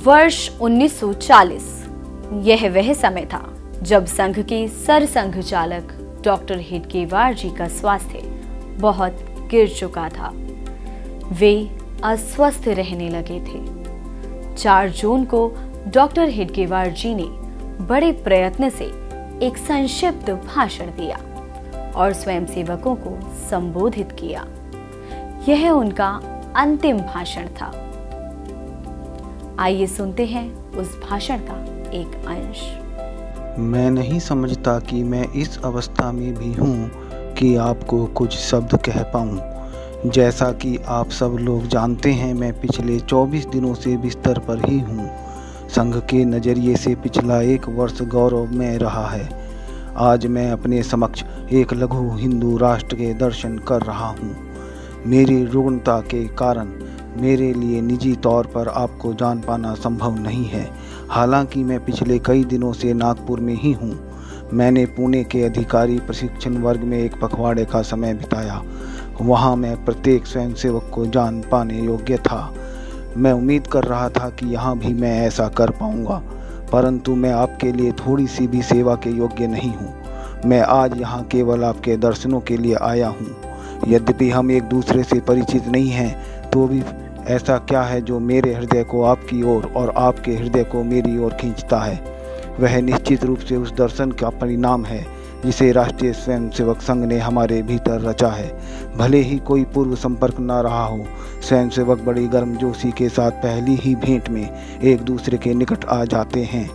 वर्ष 1940 यह वह समय था जब संघ के सरसंघ चालक डॉक्टर हेडगेवार जी का स्वास्थ्य बहुत गिर चुका था। वे अस्वस्थ रहने लगे थे। 4 जून को डॉक्टर हेडगेवार जी ने बड़े प्रयत्न से एक संक्षिप्त भाषण दिया और स्वयंसेवकों को संबोधित किया। यह उनका अंतिम भाषण था। आइए सुनते हैं उस भाषण का एक अंश। मैं नहीं समझता कि मैं इस अवस्था में भी हूँ कि आपको कुछ शब्द कह पाऊँ। जैसा कि आप सब लोग जानते हैं, मैं पिछले 24 दिनों से बिस्तर पर ही हूँ। संघ के नज़रिए से पिछला 1 वर्ष गौरवमय रहा है। आज मैं अपने समक्ष एक लघु हिंदू राष्ट्र के दर्शन कर रहा हूँ। मेरी रुग्णता के कारण मेरे लिए निजी तौर पर आपको जान पाना संभव नहीं है। हालांकि मैं पिछले कई दिनों से नागपुर में ही हूँ। मैंने पुणे के अधिकारी प्रशिक्षण वर्ग में एक पखवाड़े का समय बिताया। वहाँ मैं प्रत्येक स्वयंसेवक को जान पाने योग्य था। मैं उम्मीद कर रहा था कि यहाँ भी मैं ऐसा कर पाऊँगा, परंतु मैं आपके लिए थोड़ी सी भी सेवा के योग्य नहीं हूँ। मैं आज यहाँ केवल आपके दर्शनों के लिए आया हूँ। यद्यपि हम एक दूसरे से परिचित नहीं हैं, तो भी ऐसा क्या है जो मेरे हृदय को आपकी ओर और आपके हृदय को मेरी ओर खींचता है? वह निश्चित रूप से उस दर्शन का परिणाम है जिसे राष्ट्रीय स्वयंसेवक संघ ने हमारे भीतर रचा है। भले ही कोई पूर्व संपर्क न रहा हो, स्वयंसेवक बड़ी गर्मजोशी के साथ पहली ही भेंट में एक दूसरे के निकट आ जाते हैं।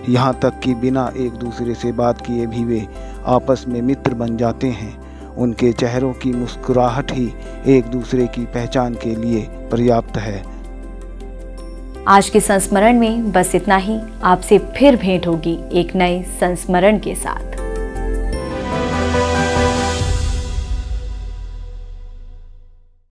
यहाँ तक कि बिना एक दूसरे से बात किए भी वे आपस में मित्र बन जाते हैं। उनके चेहरों की मुस्कुराहट ही एक दूसरे की पहचान के लिए पर्याप्त है। आज के संस्मरण में बस इतना ही। आपसे फिर भेंट होगी एक नए संस्मरण के साथ।